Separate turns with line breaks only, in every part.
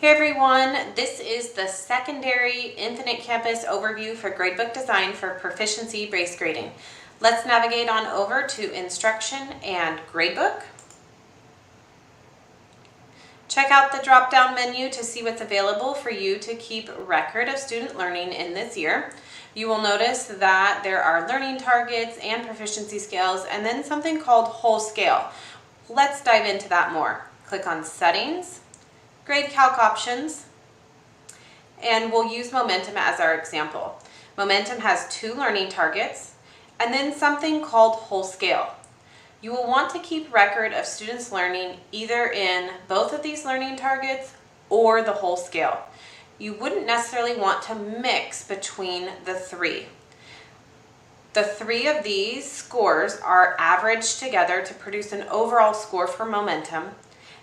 Hey everyone, this is the Secondary Infinite Campus Overview for Gradebook Design for Proficiency-Based Grading. Let's navigate on over to Instruction and Gradebook. Check out the drop-down menu to see what's available for you to keep record of student learning in this year. You will notice that there are learning targets and proficiency scales, and then something called whole scale. Let's dive into that more. Click on Settings, Grade Calc Options, and we'll use Momentum as our example. Momentum has 2 learning targets and then something called whole scale. You will want to keep record of students' learning either in both of these learning targets or the whole scale. You wouldn't necessarily want to mix between the 3. The 3 of these scores are averaged together to produce an overall score for Momentum.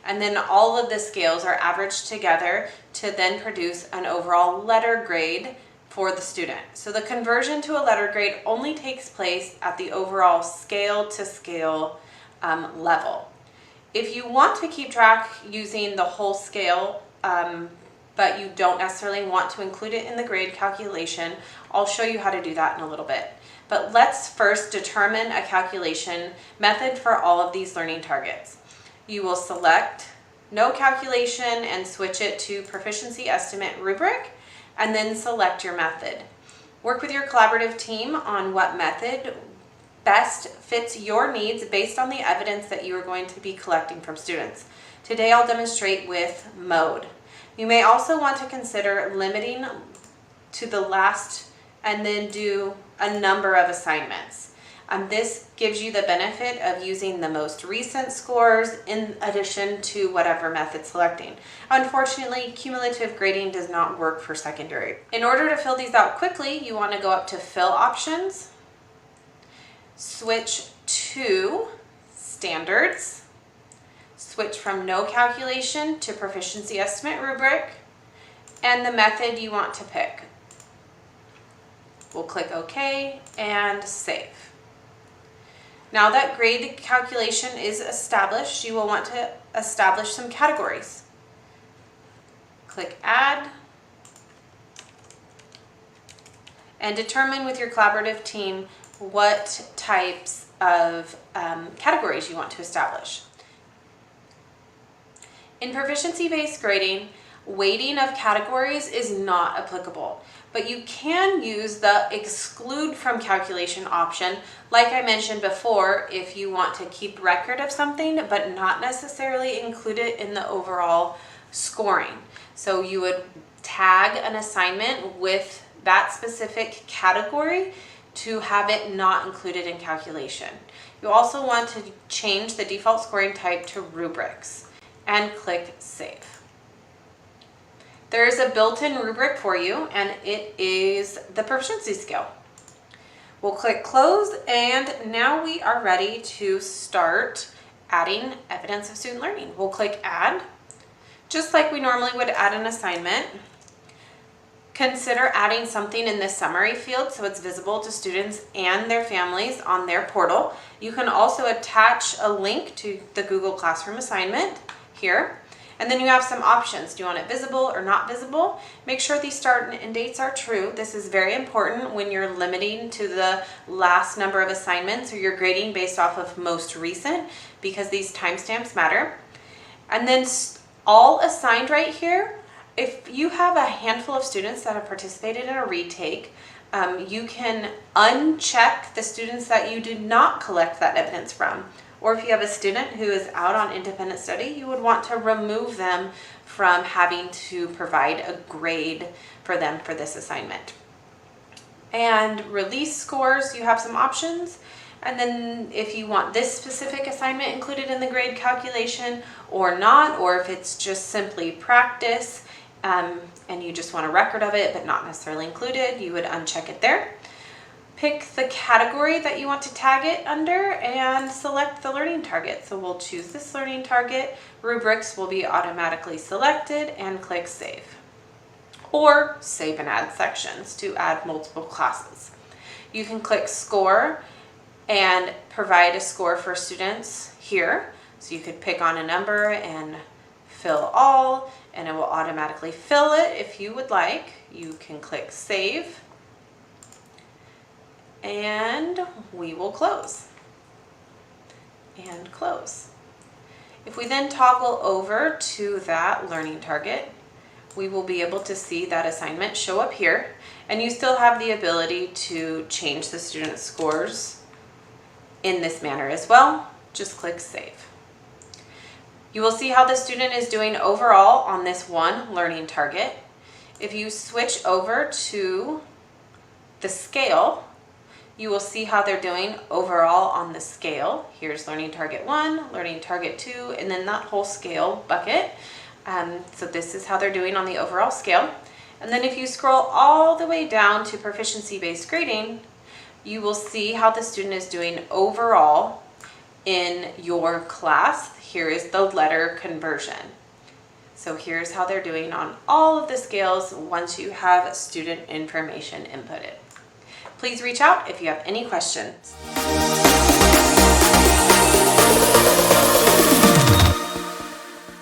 And then all of the scales are averaged together to then produce an overall letter grade for the student. So the conversion to a letter grade only takes place at the overall scale to scale level. If you want to keep track using the whole scale, but you don't necessarily want to include it in the grade calculation, I'll show you how to do that in a little bit. But let's first determine a calculation method for all of these learning targets. You will select No Calculation and switch it to Proficiency Estimate Rubric, and then select your method. Work with your collaborative team on what method best fits your needs based on the evidence that you are going to be collecting from students. Today I'll demonstrate with mode. You may also want to consider limiting to the last and then do a number of assignments. This gives you the benefit of using the most recent scores in addition to whatever method selecting. Unfortunately, cumulative grading does not work for secondary. In order to fill these out quickly, you want to go up to Fill Options, switch to Standards, switch from No Calculation to Proficiency Estimate Rubric, and the method you want to pick. We'll click OK and Save. Now that grade calculation is established, you will want to establish some categories. Click Add, and determine with your collaborative team what types of categories you want to establish. In proficiency-based grading, weighting of categories is not applicable, but you can use the exclude from calculation option, like I mentioned before, if you want to keep record of something but not necessarily include it in the overall scoring. So you would tag an assignment with that specific category to have it not included in calculation. You also want to change the default scoring type to rubrics and click Save. There is a built-in rubric for you, and it is the proficiency scale. We'll click Close, and now we are ready to start adding evidence of student learning. We'll click Add, just like we normally would add an assignment. Consider adding something in this summary field so it's visible to students and their families on their portal. You can also attach a link to the Google Classroom assignment here. And then you have some options. Do you want it visible or not visible? Make sure these start and end dates are true. This is very important when you're limiting to the last number of assignments or you're grading based off of most recent, because these timestamps matter. And then all assigned right here. If you have a handful of students that have participated in a retake, you can uncheck the students that you did not collect that evidence from. Or if you have a student who is out on independent study, you would want to remove them from having to provide a grade for them for this assignment. And release scores, you have some options. And then if you want this specific assignment included in the grade calculation or not, or if it's just simply practice and you just want a record of it but not necessarily included, you would uncheck it there. Pick the category that you want to tag it under and select the learning target. So we'll choose this learning target. Rubrics will be automatically selected and click Save. Or Save and Add Sections to add multiple classes. You can click Score and provide a score for students here. So you could pick on a number and fill all, and it will automatically fill it. If you would like, you can click save, and we will close and close. If we then toggle over to that learning target, we will be able to see that assignment show up here, and you still have the ability to change the student scores in this manner as well. Just click save. You will see how the student is doing overall on this one learning target. If you switch over to the scale, you will see how they're doing overall on the scale. Here's learning target 1, learning target 2, and then that whole scale bucket. So this is how they're doing on the overall scale. And then if you scroll all the way down to proficiency-based grading, you will see how the student is doing overall in your class. Here is the letter conversion. So here's how they're doing on all of the scales once you have student information inputted. Please reach out if you have any questions.